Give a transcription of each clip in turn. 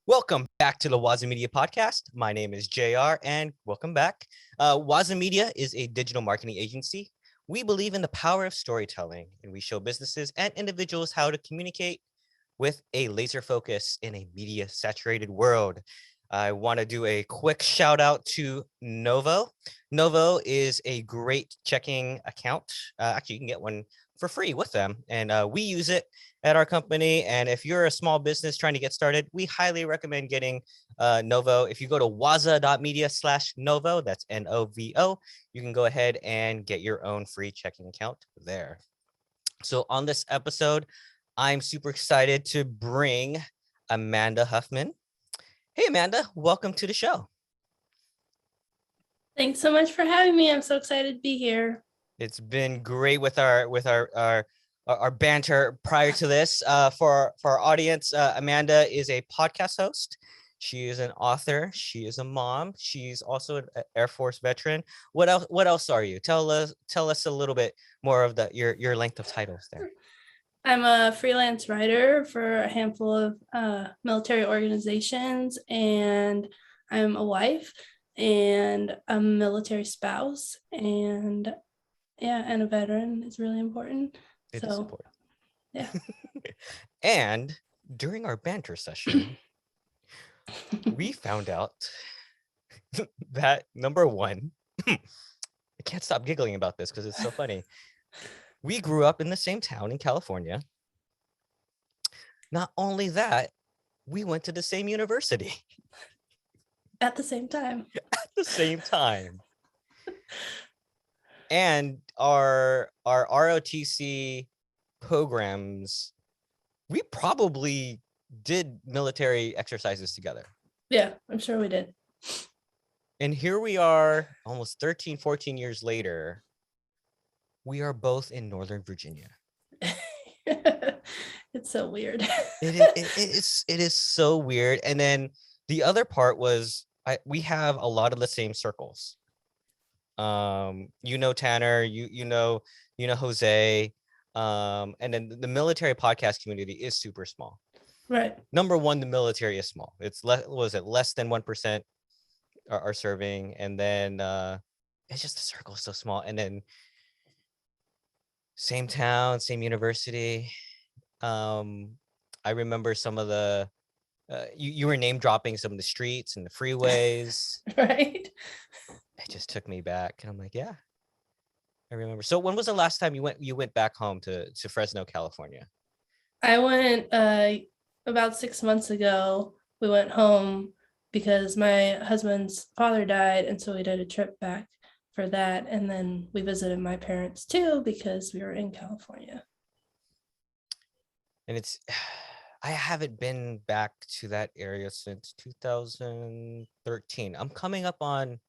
Welcome back to the WazaMedia podcast. My name is JR and welcome back. WazaMedia is a digital marketing agency. We believe in the power of storytelling and we show businesses and individuals how to communicate with a laser focus in a media saturated world. I want to do a quick shout out to Novo. Novo is a great checking account. Actually, you can get one for free with them. And we use it at our company. And if you're a small business trying to get started, we highly recommend getting Novo. If you go to waza.media/Novo, that's Novo, you can go ahead and get your own free checking account there. So on this episode, I'm super excited to bring Amanda Huffman. Hey, Amanda, welcome to the show. Thanks so much for having me. I'm so excited to be here. It's been great with our banter prior to this. For our audience, Amanda is a podcast host. She is an author. She is a mom. She's also an Air Force veteran. What else are you? Tell us a little bit more of your length of titles there. I'm a freelance writer for a handful of military organizations, and I'm a wife and a military spouse, and a veteran is really important. It is important. Yeah. And during our banter session, we found out that number one, I can't stop giggling about this because it's so funny. We grew up in the same town in California. Not only that, we went to the same university. At the same time. At the same time. And our ROTC programs, we probably did military exercises together. Yeah, I'm sure we did. And here we are almost 13, 14 years later. We are both in Northern Virginia. It's so weird. It is so weird. And then the other part was we have a lot of the same circles. Tanner, you know Jose, and then the military podcast community is super small. Right. Number one, the military is small. It's less than 1% are serving, and then it's just the circle is so small. And then same town, same university. I remember some of the you were name dropping some of the streets and the freeways. Right. It just took me back, and I'm like, yeah, I remember. So when was the last time you went back home to Fresno, California? I went about 6 months ago. We went home because my husband's father died, and so we did a trip back for that, and then we visited my parents too because we were in California. And I haven't been back to that area since 2013. I'm coming up on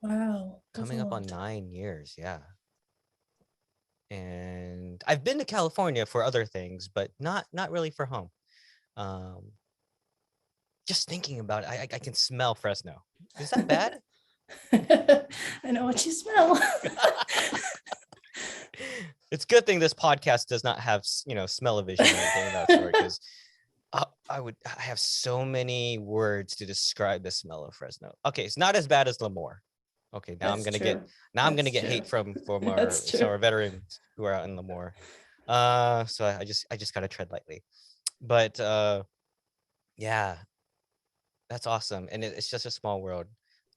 9 years. Yeah. And I've been to California for other things, but not really for home. Just thinking about it, I can smell Fresno. Is that bad? I know what you smell. It's a good thing this podcast does not have, smell-o-vision or anything of that sort, because I have so many words to describe the smell of Fresno. Okay, it's not as bad as Lemoore. Okay, now I'm gonna get hate from our veterans who are out in Lemoore. So I just gotta tread lightly. But yeah, that's awesome, and it's just a small world.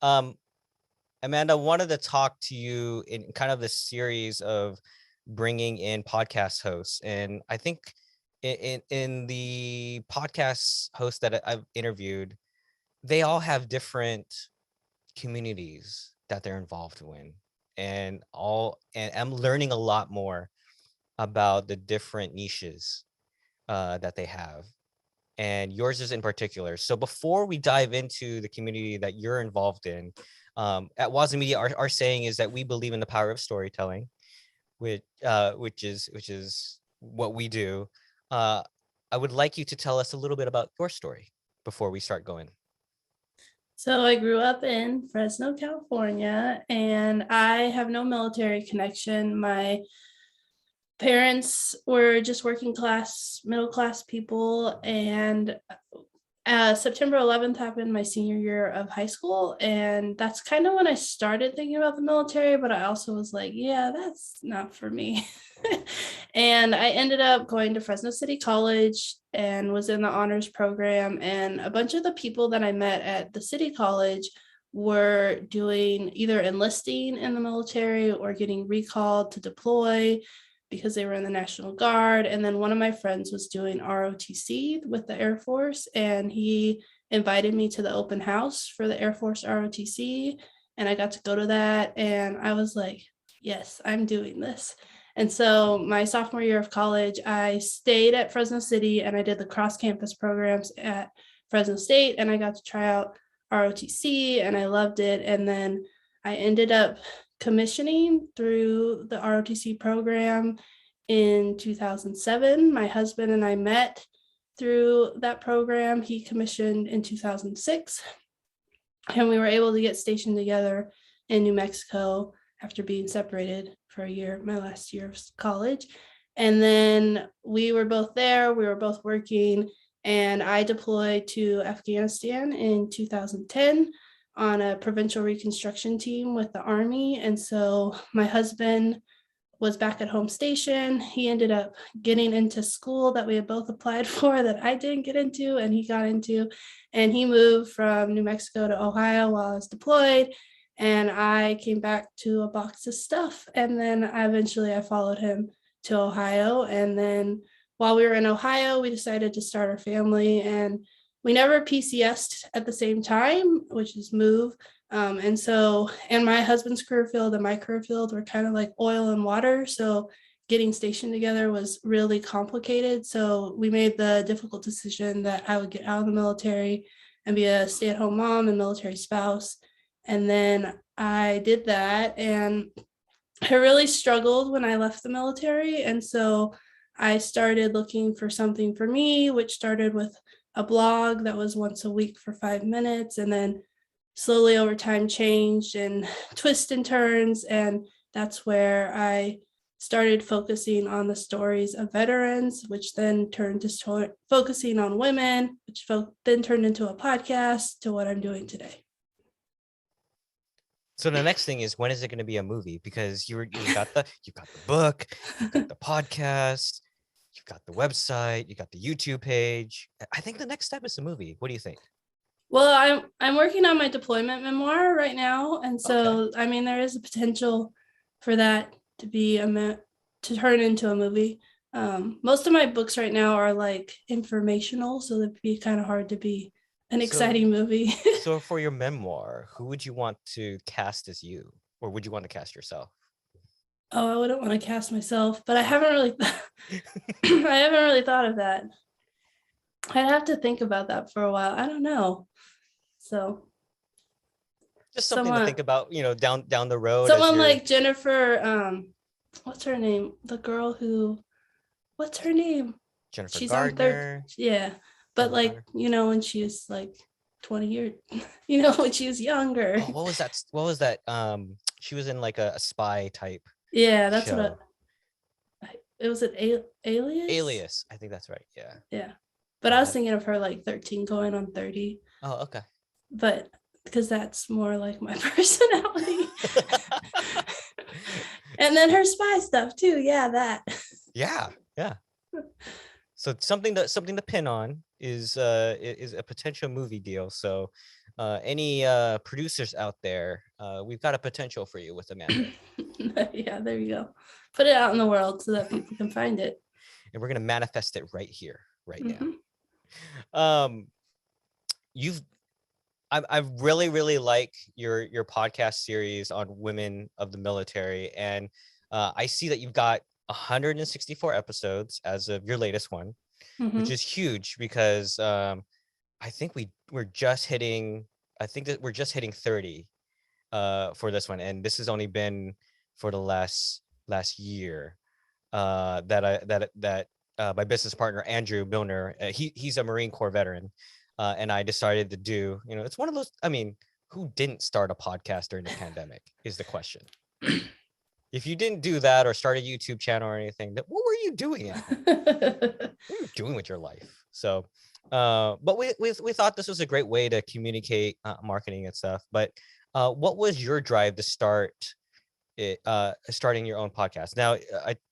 Amanda, wanted to talk to you in kind of this series of bringing in podcast hosts, and I think in the podcast hosts that I've interviewed, they all have different communities that they're involved in, and I'm learning a lot more about the different niches that they have, and yours is in particular. So before we dive into the community that you're involved in, at WazaMedia, our saying is that we believe in the power of storytelling, which is what we do. I would like you to tell us a little bit about your story before we start going. So I grew up in Fresno, California, and I have no military connection. My parents were just working class, middle class people, and September 11th happened my senior year of high school, and that's kind of when I started thinking about the military, but I also was like, yeah, that's not for me. And I ended up going to Fresno City College and was in the honors program, and a bunch of the people that I met at the city college were doing either enlisting in the military or getting recalled to deploy because they were in the National Guard. And then one of my friends was doing ROTC with the Air Force, and he invited me to the open house for the Air Force ROTC. And I got to go to that. And I was like, yes, I'm doing this. And so my sophomore year of college, I stayed at Fresno City and I did the cross campus programs at Fresno State, and I got to try out ROTC and I loved it. And then I ended up commissioning through the ROTC program in 2007. My husband and I met through that program. He commissioned in 2006, and we were able to get stationed together in New Mexico after being separated for a year, my last year of college. And then we were both there, we were both working, and I deployed to Afghanistan in 2010 on a provincial reconstruction team with the Army. And so my husband was back at home station. He ended up getting into school that we had both applied for that I didn't get into and he got into. And he moved from New Mexico to Ohio while I was deployed. And I came back to a box of stuff. And then I followed him to Ohio. And then while we were in Ohio, we decided to start our family. And we never PCS'd at the same time, which is move. And my husband's career field and my career field were kind of like oil and water. So getting stationed together was really complicated. So we made the difficult decision that I would get out of the military and be a stay-at-home mom and military spouse. And then I did that, and I really struggled when I left the military. And so I started looking for something for me, which started with a blog that was once a week for 5 minutes, and then slowly over time changed and twists and turns. And that's where I started focusing on the stories of veterans, which then turned to focusing on women, which then turned into a podcast to what I'm doing today. So the next thing is, when is it going to be a movie? Because you got the book, you got the podcast, you got the website, you got the YouTube page. I think the next step is a movie. What do you think? Well, I'm working on my deployment memoir right now, and so I mean there is a potential for that to be to turn into a movie. Most of my books right now are like informational, so it'd be kind of hard to be an exciting movie. So for your memoir, who would you want to cast as you, or would you want to cast yourself? Oh, I wouldn't want to cast myself, but I haven't really I haven't really thought of that. I'd have to think about that for a while. I don't know. So just something to think about, down the road. Someone like Jennifer, what's her name? The girl what's her name? Jennifer She's Gardner. on yeah. But Jennifer like, Gardner. When she was like 20 years, when she was younger. Oh, what was that? She was in like a spy type. Yeah, that's show. It was an Alias? Alias. I think that's right. Yeah. Yeah. But I was thinking of her like 13 going on 30. Oh, okay. But because that's more like my personality. And then her spy stuff too. Yeah, that. Yeah. So something to pin on is a potential movie deal. So any producers out there, we've got a potential for you with Amanda. Yeah, there you go. Put it out in the world so that people can find it. And we're gonna manifest it right here, right now. I really like your podcast series on women of the military, and I see that you've got 164 episodes as of your latest one, which is huge because I think we're just hitting 30 for this one, and this has only been for the last year that my business partner Andrew Milner, he's a Marine Corps veteran, and I decided to do, it's one of those, I mean, who didn't start a podcast during the pandemic is the question. If you didn't do that or start a YouTube channel or anything, what were you doing at home? What were you doing with your life? So But we thought this was a great way to communicate marketing and stuff. But what was your drive to starting your own podcast? Now,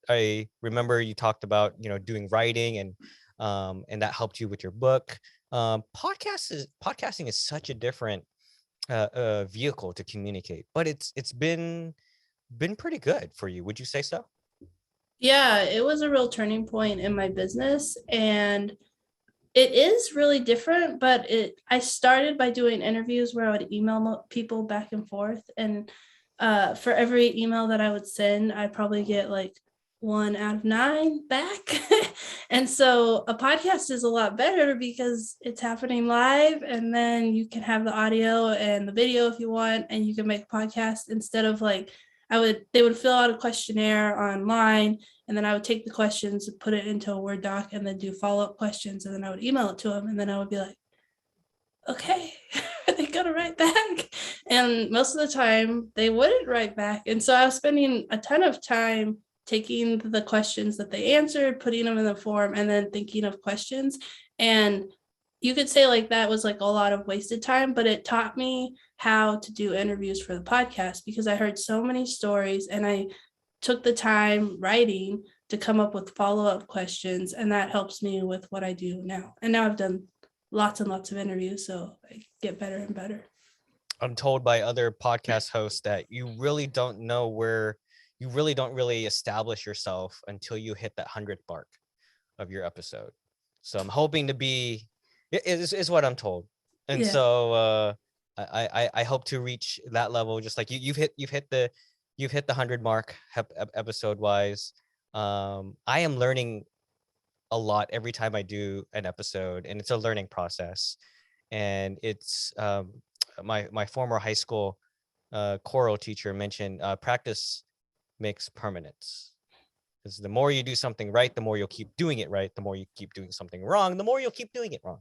I remember you talked about, doing writing and that helped you with your book. Podcasting is such a different vehicle to communicate, but it's been pretty good for you. Would you say so? Yeah, it was a real turning point in my business, and it is really different, but I started by doing interviews where I would email people back and forth, and for every email that I would send, I'd probably get like 1 out of 9 back. And so a podcast is a lot better because it's happening live, and then you can have the audio and the video if you want, and you can make a podcast instead of like they would fill out a questionnaire online, and then I would take the questions and put it into a Word doc and then do follow-up questions, and then I would email it to them, and then I would be like, okay, are they gonna write back? And most of the time they wouldn't write back. And so I was spending a ton of time taking the questions that they answered, putting them in the form, and then thinking of questions. And you could say like that was like a lot of wasted time, but it taught me how to do interviews for the podcast because I heard so many stories, and I took the time writing to come up with follow-up questions, and that helps me with what I do now. And now I've done lots and lots of interviews, so I get better and better. I'm told by other podcast hosts that you really don't really establish yourself until you hit that 100th mark of your episode. So I'm hoping to be is what I'm told. And Yeah. so I hope to reach that level, just like you've hit the 100 mark episode wise. I am learning a lot every time I do an episode, and it's a learning process. And it's my former high school choral teacher mentioned practice makes permanence. Because the more you do something right, the more you'll keep doing it right. The more you keep doing something wrong, the more you'll keep doing it wrong.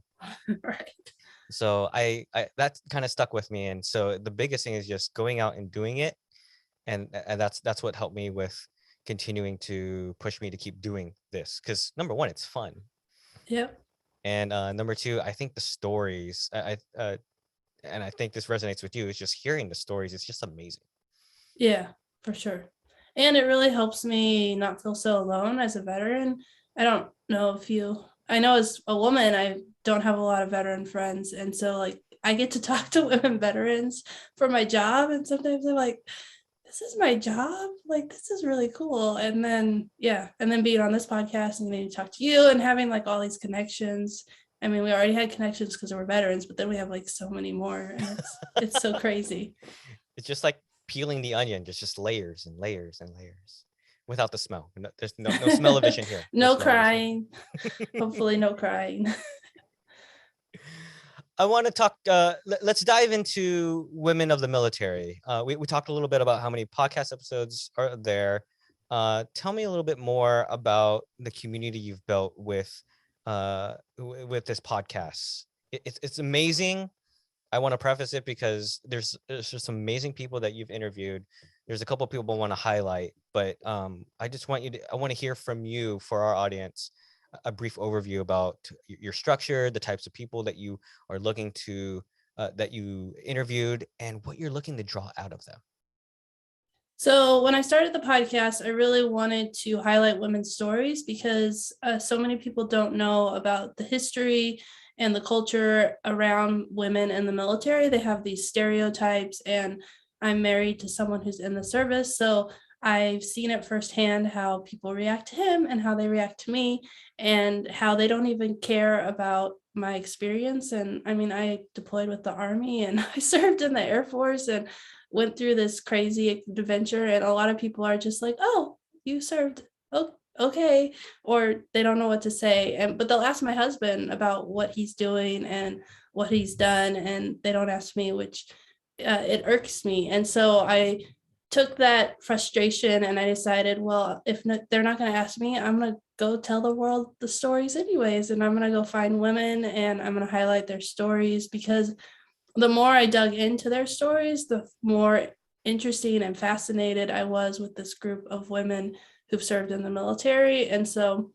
Right. So I that kind of stuck with me. And so the biggest thing is just going out and doing it. And that's what helped me with continuing to push me to keep doing this. Because number one, it's fun. Yep. And number two, I think the stories, and I think this resonates with you, is just hearing the stories. It's just amazing. Yeah, for sure. And it really helps me not feel so alone as a veteran. I don't know if I know as a woman, I don't have a lot of veteran friends. And so like I get to talk to women veterans for my job. And sometimes I'm like, this is my job. Like, this is really cool. And then, and then being on this podcast and getting to talk to you and having like all these connections. I mean, we already had connections because we're veterans, but then we have like so many more. And it's so crazy. It's just like peeling the onion, just layers and layers and layers without the smell. There's no smell-o-vision here. No crying. Hopefully no crying. I want to talk, let's dive into women of the military. We talked a little bit about how many podcast episodes are there. Tell me a little bit more about the community you've built with this podcast. It's amazing. I want to preface it because there's just some amazing people that you've interviewed. There's a couple of people I want to highlight, but I just want I want to hear from you, for our audience, a brief overview about your structure, the types of people that you are looking to, that you interviewed, and what you're looking to draw out of them. So when I started the podcast, I really wanted to highlight women's stories because so many people don't know about the history and the culture around women in the military. They have these stereotypes, and I'm married to someone who's in the service. So I've seen it firsthand how people react to him and how they react to me, and how they don't even care about my experience. And I mean, I deployed with the Army, and I served in the Air Force, and went through this crazy adventure. And a lot of people are just like, oh, you served. Oh, okay. Or they don't know what to say. But they'll ask my husband about what he's doing and what he's done, and they don't ask me, which it irks me. And so I took that frustration and I decided, well, if they're not going to ask me, I'm going to go tell the world the stories anyways. And I'm going to go find women and I'm going to highlight their stories, because the more I dug into their stories, the more interesting and fascinated I was with this group of women who've served in the military. And so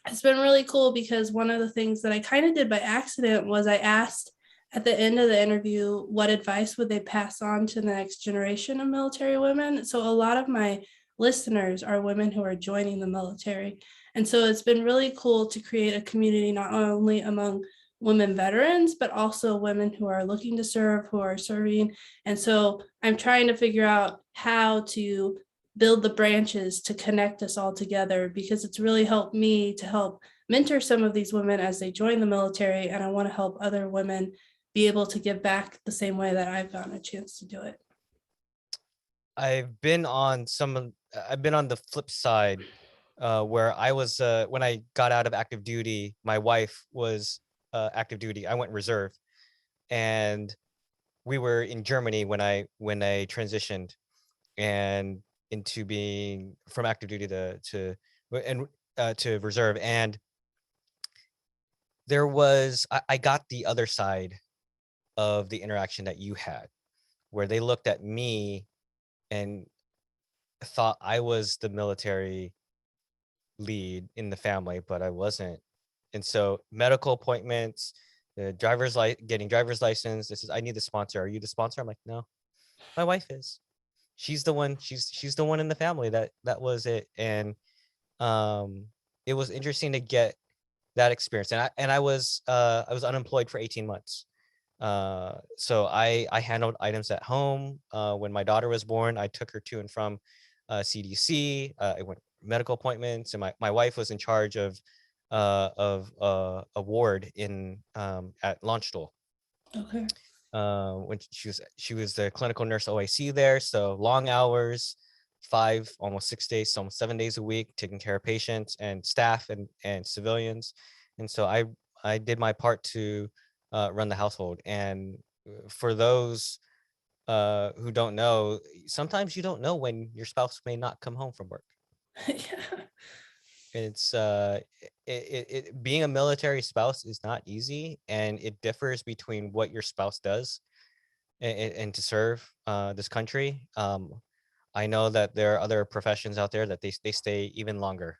It's been really cool because one of the things that I kind of did by accident was I asked at the end of the interview what advice would they pass on to the next generation of military women. So a lot of my listeners are women who are joining the military. And so it's been really cool to create a community not only among women veterans, but also women who are looking to serve, who are serving. And so I'm trying to figure out how to build the branches to connect us all together, because it's really helped me to help mentor some of these women as they join the military. And I want to help other women be able to give back the same way that I've gotten a chance to do it. I've been on the flip side, where I was when I got out of active duty, my wife was active duty. I went reserve, and we were in Germany when I transitioned and into being from active duty to reserve. And I got the other side of the interaction that you had, where they looked at me and thought I was the military lead in the family, but I wasn't. And so medical appointments, getting driver's license. This is, I need the sponsor. Are you the sponsor? I'm like, no, my wife is. She's the one. She's the one in the family that was it. And it was interesting to get that experience. And I was unemployed for 18 months. So I handled items at home. When my daughter was born, I took her to and from CDC. I went medical appointments, and my wife was in charge of a ward in at Launchstoel. Okay. When she was the clinical nurse OIC there, so long hours, almost 6 days, almost 7 days a week, taking care of patients and staff and civilians. And so I did my part to run the household. And for those who don't know, sometimes you don't know when your spouse may not come home from work. Yeah. It's being a military spouse is not easy, and it differs between what your spouse does and to serve this country. I know that there are other professions out there that they stay even longer,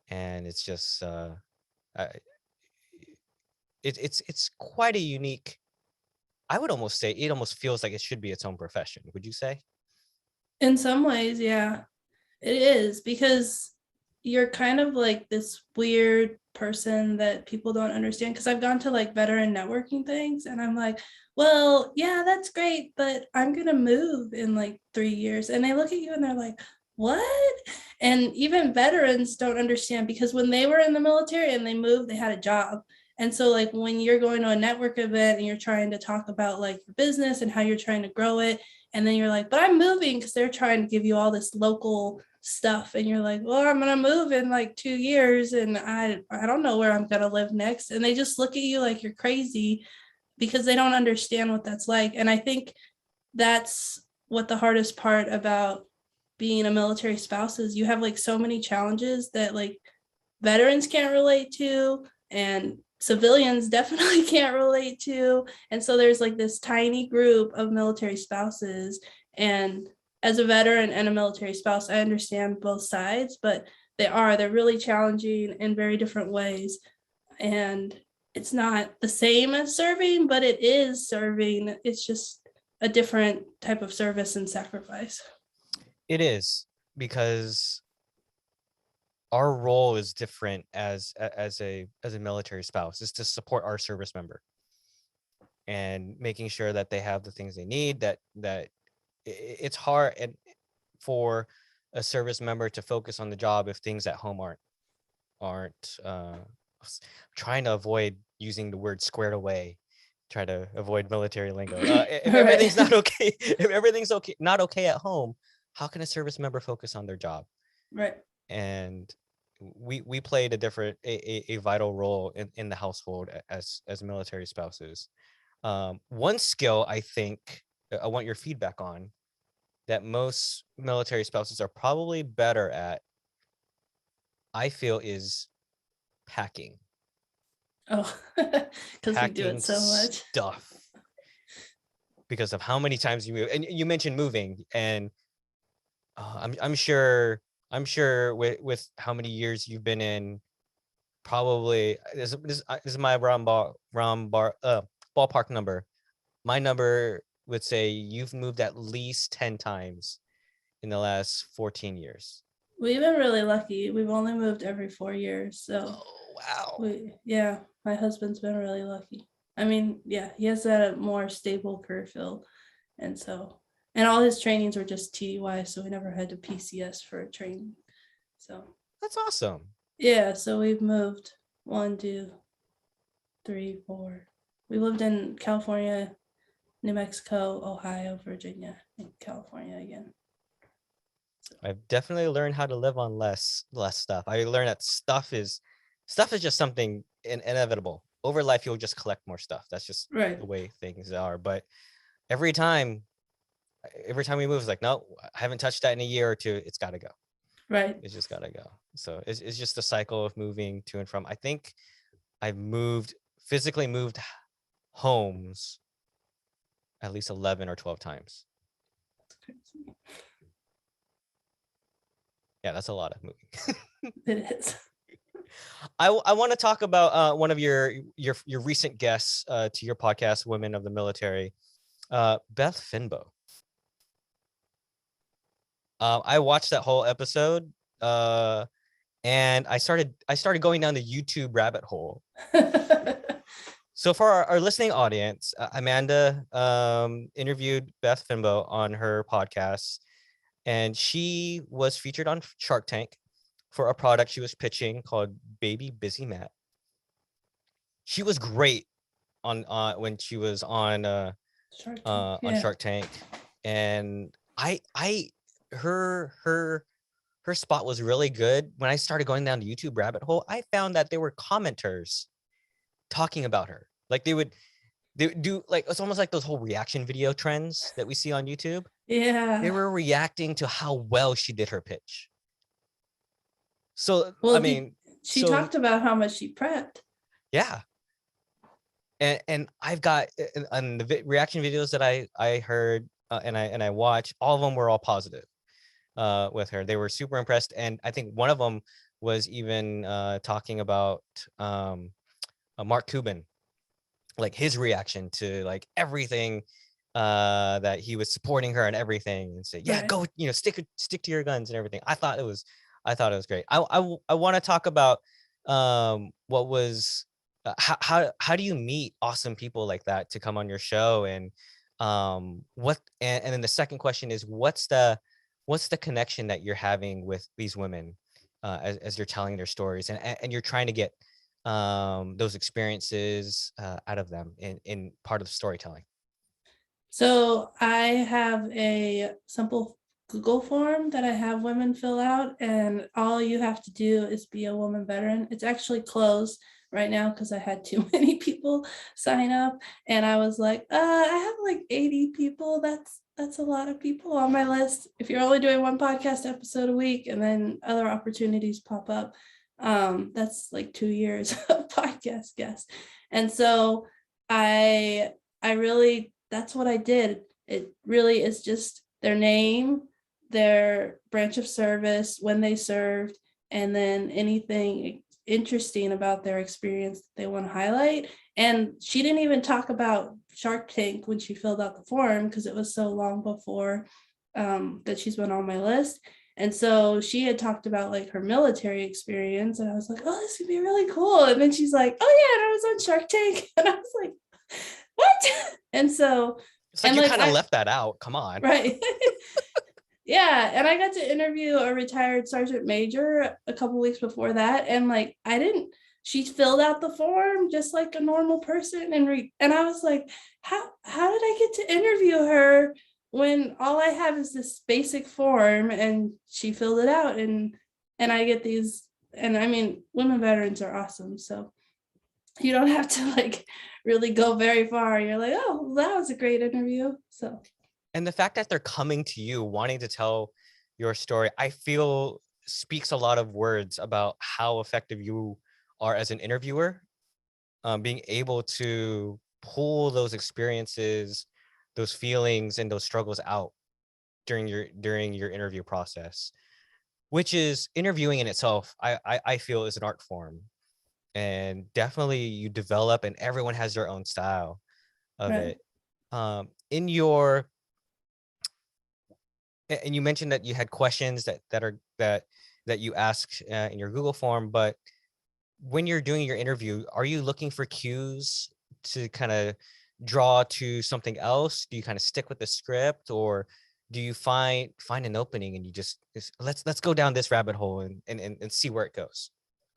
and it's just I- it's quite a unique. I would almost say it almost feels like it should be its own profession. Would you say? In some ways, yeah, it is, because you're kind of like this weird person that people don't understand. Because I've gone to like veteran networking things and I'm like, well, yeah, that's great, but I'm going to move in like 3 years. And they look at you and they're like, what? And even veterans don't understand, because when they were in the military and they moved, they had a job. And so, like, when you're going to a network event and you're trying to talk about like your business and how you're trying to grow it, and then you're like, but I'm moving, because they're trying to give you all this local stuff. And you're like, well, I'm going to move in like 2 years and I don't know where I'm going to live next. And they just look at you like you're crazy, because they don't understand what that's like. And I think that's what the hardest part about being a military spouse is. You have like so many challenges that like veterans can't relate to, and civilians definitely can't relate to. And so there's like this tiny group of military spouses. And as a veteran and a military spouse, I understand both sides, but they're really challenging in very different ways. And it's not the same as serving, but it is serving. It's just a different type of service and sacrifice. It is, because our role is different as a military spouse, is to support our service member and making sure that they have the things they need. It's hard and for a service member to focus on the job if things at home aren't trying to avoid using the word squared away, try to avoid military lingo. If everything's not okay, if everything's okay, not okay at home, how can a service member focus on their job? Right. And we played a vital role in the household as military spouses. One skill I think I want your feedback on, that most military spouses are probably better at, I feel, is packing. Oh, because we do Packing it so much. stuff, because of how many times you move. And you mentioned moving, and I'm sure with how many years you've been in probably this is my ballpark number. My number would say you've moved at least 10 times in the last 14 years. We've been really lucky. We've only moved every 4 years. So Oh, wow. yeah, my husband's been really lucky. I mean, yeah, he has a more stable career field. And so, and all his trainings were just TDY. So we never had to PCS for a training. So That's awesome. yeah, so we've moved 1, 2, 3, 4. We lived in California, New Mexico, Ohio, Virginia, and California again. I've definitely learned how to live on less stuff. I learned that stuff is just something inevitable. Over life, you'll just collect more stuff. That's just Right. the way things are. But every time we move, it's like, no, I haven't touched that in a year or two. It's got to go. Right. It's just got to go. So it's just a cycle of moving to and from. I think I've physically moved homes at least 11 or 12 times. Yeah, that's a lot of moving. It is. I want to talk about one of your recent guests to your podcast, Women of the Military, Beth Finbo. I watched that whole episode, and I started going down the YouTube rabbit hole. So for our listening audience, Amanda interviewed Beth Finbo on her podcast, and she was featured on Shark Tank for a product she was pitching called Baby Busy Mat. She was great on when she was on Shark Tank, yeah. Shark Tank, and her spot was really good. When I started going down the YouTube rabbit hole, I found that there were commenters talking about her. Like they would do, like, it's almost like those whole reaction video trends that we see on YouTube. Yeah. They were reacting to how well she did her pitch. So, well, I mean, she talked about how much she prepped. Yeah. And I've got on the reaction videos that I heard and I watched, all of them were all positive with her. They were super impressed. And I think one of them was even talking about Mark Cuban, like his reaction to like everything that he was supporting her and everything, and say, yeah, go, stick to your guns and everything. I thought it was great. I want to talk about what was how do you meet awesome people like that to come on your show, and what, and then the second question is, what's the connection that you're having with these women as you're telling their stories, and you're trying to get those experiences out of them in part of storytelling. So I have a simple Google form that I have women fill out, and all you have to do is be a woman veteran. It's actually closed right now because I had too many people sign up, and I was like, I have like 80 people. That's a lot of people on my list. If you're only doing one podcast episode a week and then other opportunities pop up, that's like 2 years of podcast guests. And so I really, that's what I did. It really is just their name, their branch of service, when they served, and then anything interesting about their experience that they want to highlight. And she didn't even talk about Shark Tank when she filled out the form because it was so long before that she's been on my list. And so she had talked about like her military experience, and I was like, oh, this would be really cool. And then she's like, oh yeah, and I was on Shark Tank. And I was like, what? And so it's like, you kind of left that out. Come on. Right. Yeah. And I got to interview a retired sergeant major a couple weeks before that. And like, she filled out the form just like a normal person. And I was like, how did I get to interview her when all I have is this basic form? And she filled it out, and I get these, and I mean, women veterans are awesome. So you don't have to like really go very far. You're like, oh, that was a great interview. So, and the fact that they're coming to you wanting to tell your story, I feel speaks a lot of words about how effective you are as an interviewer, being able to pull those experiences, those feelings, and those struggles out during your interview process, which is interviewing in itself. I feel is an art form. and definitely you develop, and everyone has their own style of Right. it. In your and you mentioned that you had questions that you ask in your Google form, but when you're doing your interview, are you looking for cues to kind of draw to something else? Do you kind of stick with the script, or do you find an opening and you just let's go down this rabbit hole and see where it goes?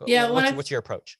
Yeah, What's your approach?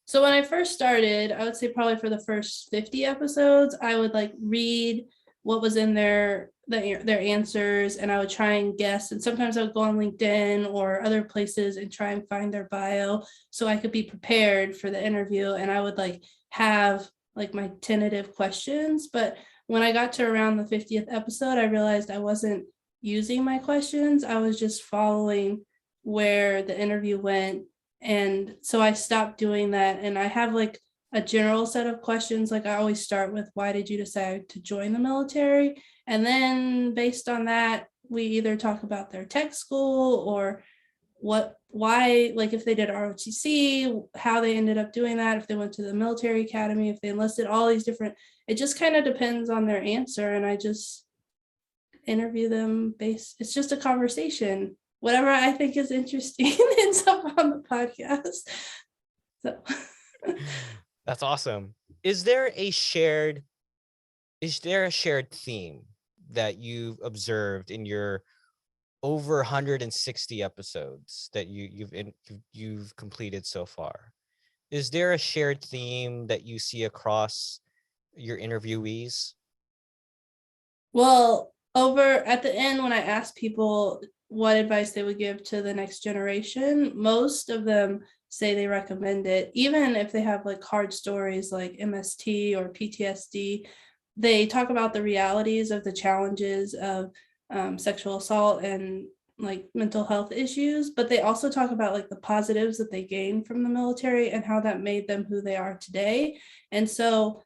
so when I first started, I would say probably for the first 50 episodes, I would like read what was in their answers, and I would try and guess. And sometimes I would go on LinkedIn or other places and try and find their bio so I could be prepared for the interview. And I would like have like my tentative questions. But when I got to around the 50th episode, I realized I wasn't using my questions. I was just following where the interview went, and so I stopped doing that. And I have like a general set of questions. Like I always start with, why did you decide to join the military? And then based on that, we either talk about their tech school or why, like if they did ROTC, how they ended up doing that, if they went to the military academy, if they enlisted, all these different, it just kind of depends on their answer. And I just interview them based, it's just a conversation, whatever I think is interesting ends up on the podcast. So That's awesome. Is there a shared theme that you've observed in your over 160 episodes that you've completed so far? Is there a shared theme that you see across your interviewees? well, over at the end, when I asked people what advice they would give to the next generation, most of them say they recommend it, even if they have like hard stories like MST or PTSD. They talk about the realities of the challenges of sexual assault and like mental health issues, but they also talk about like the positives that they gained from the military and how that made them who they are today. And so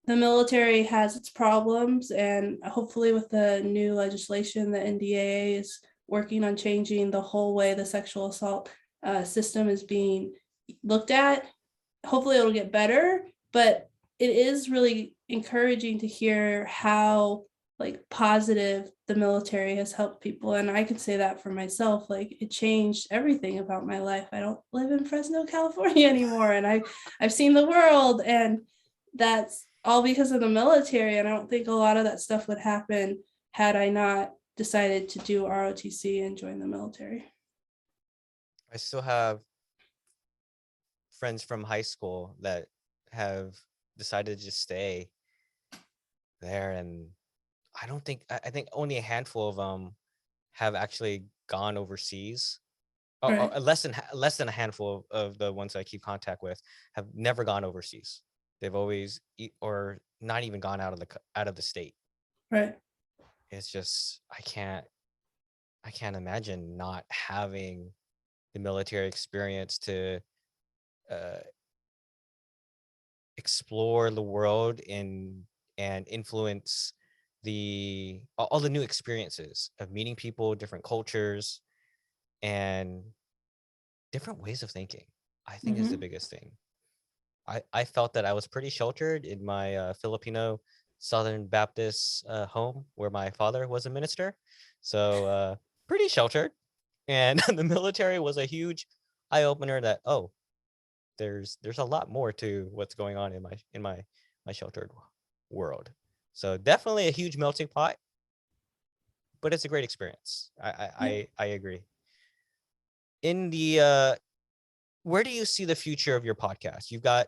the military has its problems, and hopefully with the new legislation, the NDAA is working on changing the whole way the sexual assault system is being looked at. Hopefully it'll get better, but it is really encouraging to hear how like positive the military has helped people. And I can say that for myself, like it changed everything about my life. I don't live in Fresno, California anymore, and I've seen the world, and that's all because of the military. And I don't think a lot of that stuff would happen had I not decided to do ROTC and join the military. I still have friends from high school that have decided to just stay there, and I think only a handful of them have actually gone overseas. Or Right. less than a handful of the ones I keep contact with have never gone overseas. They've always or not even gone out of the state. Right. It's just I can't imagine not having the military experience to uh, explore the world and influence all the new experiences of meeting people, different cultures, and different ways of thinking. I think is the Mm-hmm. biggest thing. I felt that I was pretty sheltered in my Filipino Southern Baptist home where my father was a minister. So pretty sheltered. And the military was a huge eye opener that, oh, there's a lot more to what's going on in my sheltered world. So definitely a huge melting pot, but it's a great experience. I I, Yeah. I agree. In the where do you see the future of your podcast? You've got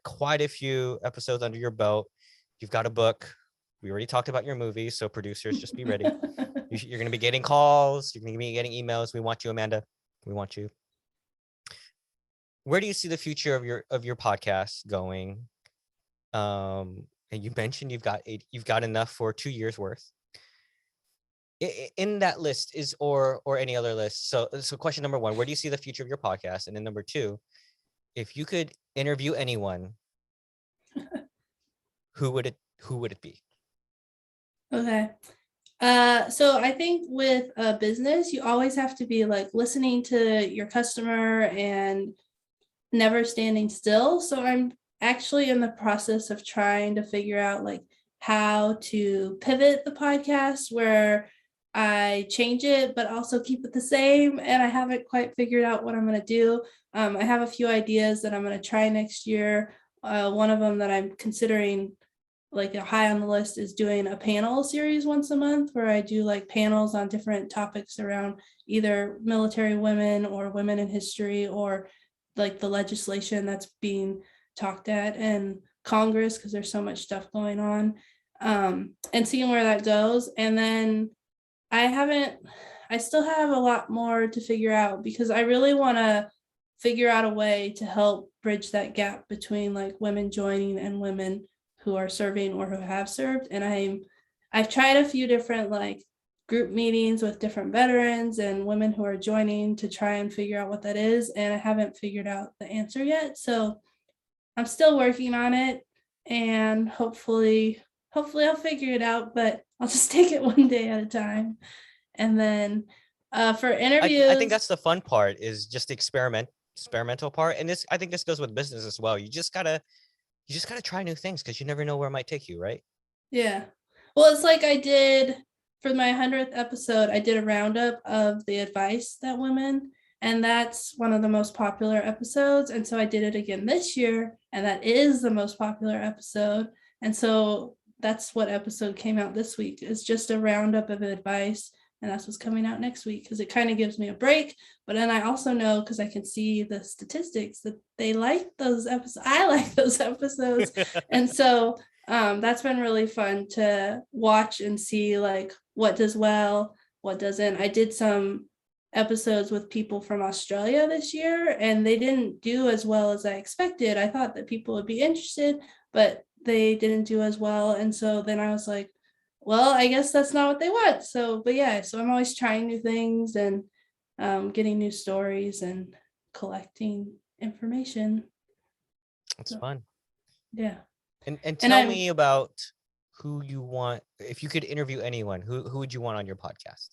quite a few episodes under your belt. You've got a book. We already talked about your movie, so producers, just be ready. You're going to be getting calls. You're going to be getting emails. We want you, Amanda. We want you. Where do you see the future of your podcast going? And you mentioned you've got enough for 2 years worth. In that list is or any other list. So question number one, where do you see the future of your podcast? And then number two, if you could interview anyone, who would it be? Okay. So I think with a business, you always have to be like listening to your customer and never standing still. So I'm actually in the process of trying to figure out like how to pivot the podcast where I change it, but also keep it the same. And I haven't quite figured out what I'm going to do. I have a few ideas that I'm going to try next year. One of them that I'm considering like a high on the list is doing a panel series once a month where I do like panels on different topics around either military women or women in history or like the legislation that's being talked at in Congress because there's so much stuff going on, and seeing where that goes. And then I still have a lot more to figure out because I really want to figure out a way to help bridge that gap between like women joining and women who are serving or who have served. And I've tried a few different like group meetings with different veterans and women who are joining to try and figure out what that is. And I haven't figured out the answer yet. So I'm still working on it, and hopefully I'll figure it out, but I'll just take it one day at a time. And then for interviews, I think that's the fun part, is just the experimental part. And I think this goes with business as well. You just gotta try new things because you never know where it might take you, right? yeah. Well, it's like I did for my 100th episode, I did a roundup of the advice that women, and that's one of the most popular episodes. And so I did it again this year, and that is the most popular episode. And so that's what episode came out this week. It's just a roundup of advice, and that's what's coming out next week because it kind of gives me a break. But then I also know, because I can see the statistics, that they like those episodes. I like those episodes. And so that's been really fun to watch and see like what does well, what doesn't. I did some episodes with people from Australia this year, and they didn't do as well as I expected. I thought that people would be interested, but they didn't do as well. And so then I was like, well, I guess that's not what they want. So, but yeah, so I'm always trying new things and getting new stories and collecting information. It's So, fun. yeah. And And tell me about who you want. If you could interview anyone, who would you want on your podcast?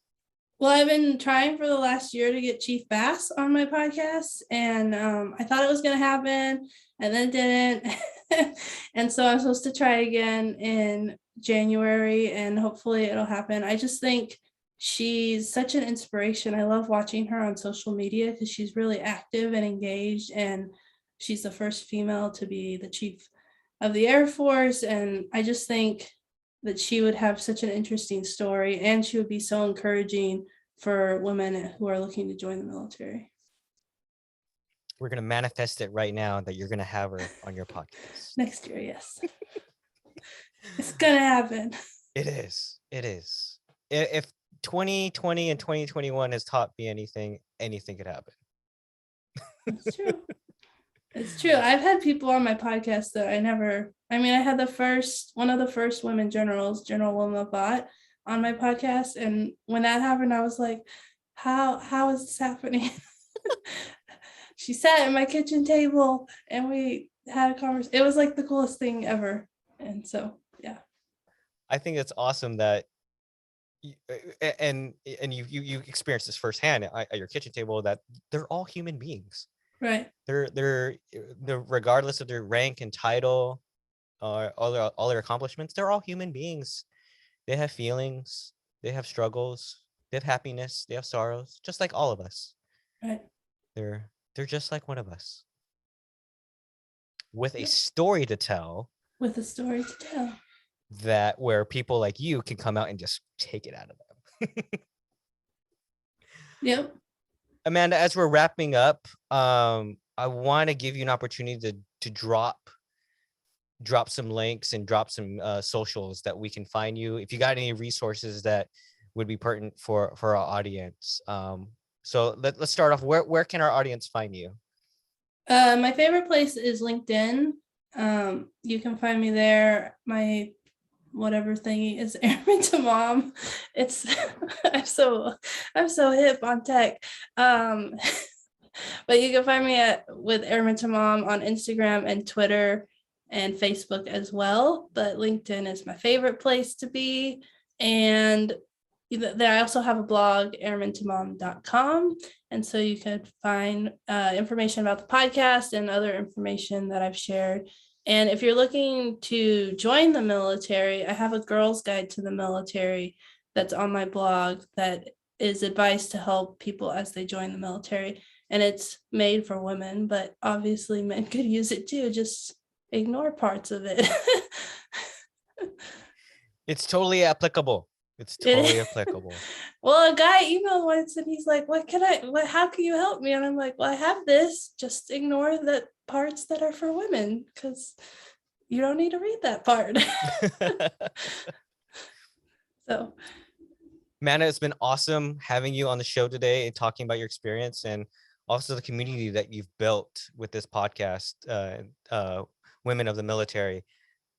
Well, I've been trying for the last year to get Chief Bass on my podcast, and I thought it was going to happen, and then it didn't. And so I'm supposed to try again in January, and hopefully it'll happen. I just think she's such an inspiration. I love watching her on social media because she's really active and engaged, and she's the first female to be the chief of the Air Force. And I just think that she would have such an interesting story, and she would be so encouraging for women who are looking to join the military. We're going to manifest it right now that you're going to have her on your podcast. Next year, yes. It's going to happen. It is. It is. If 2020 and 2021 has taught me anything could happen. It's true. It's true. I've had people on my podcast that I had one of the first women generals, General Wilma Bott, on my podcast. And when that happened, I was like, how is this happening? She sat at my kitchen table and we had a conversation. It was like the coolest thing ever. And so, yeah. I think it's awesome that you experienced this firsthand at your kitchen table, that they're all human beings. Right. They're regardless of their rank and title, all their accomplishments, they're all human beings. They have feelings, they have struggles, they have happiness, they have sorrows, just like all of us. Right. They're just like one of us, with a story to tell. With a story to tell. That where people like you can come out and just take it out of them. Yep. Amanda, as we're wrapping up, I want to give you an opportunity to drop some links and drop some socials that we can find you. If you got any resources that would be pertinent for our audience. So let's start off. Where can our audience find you? My favorite place is LinkedIn. You can find me there. My whatever thingy is Airman to Mom. It's I'm so hip on tech. But you can find me with Airman to Mom on Instagram and Twitter and Facebook as well. But LinkedIn is my favorite place to be. And I also have a blog, airmantomom.com. And so you could find information about the podcast and other information that I've shared. And if you're looking to join the military, I have a girl's guide to the military that's on my blog that is advice to help people as they join the military. And it's made for women, but obviously men could use it too. Just ignore parts of it. It's totally applicable. It's totally applicable. Well, a guy emailed once and he's like, how can you help me? And I'm like, well, I have this. Just ignore the parts that are for women because you don't need to read that part. So, Amanda, it's been awesome having you on the show today and talking about your experience and also the community that you've built with this podcast, Women of the Military.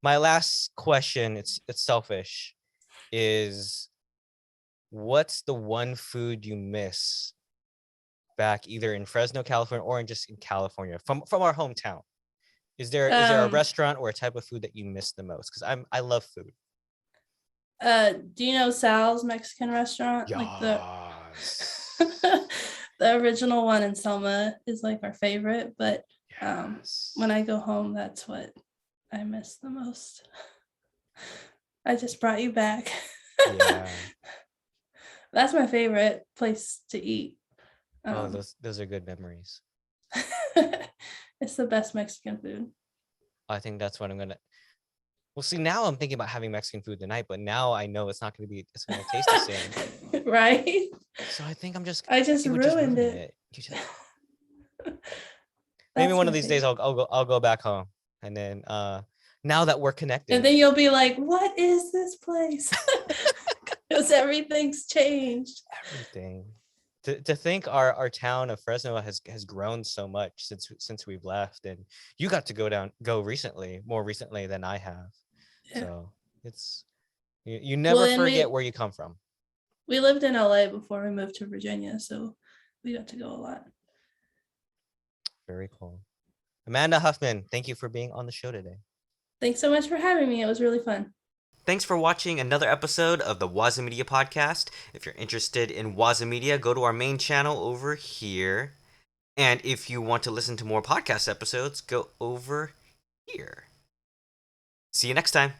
My last question, it's selfish, is what's the one food you miss back either in Fresno, California, or just in California from our hometown? Is there a restaurant or a type of food that you miss the most? Because I love food. Do you know Sal's Mexican restaurant? Yes. Like the original one in Selma is like our favorite, but when I go home, that's what I miss the most. I just brought you back. Yeah. That's my favorite place to eat. Those are good memories. It's the best Mexican food. I think that's what I'm gonna. Well, see, now I'm thinking about having Mexican food tonight, but now I know it's gonna taste the same. Right? So I think I just ruined it. Maybe one of these days I'll go back home, and then now that we're connected, and then you'll be like, "What is this place?" Because everything's changed. Everything. To think our town of Fresno has grown so much since we've left, and you got to go recently, more recently than I have. Yeah. So it's you never forget where you come from. We lived in LA before we moved to Virginia, so we got to go a lot. Very cool. Amanda Huffman, thank you for being on the show today. Thanks so much for having me. It was really fun. Thanks for watching another episode of the WazaMedia podcast. If you're interested in WazaMedia, go to our main channel over here. And if you want to listen to more podcast episodes, go over here. See you next time.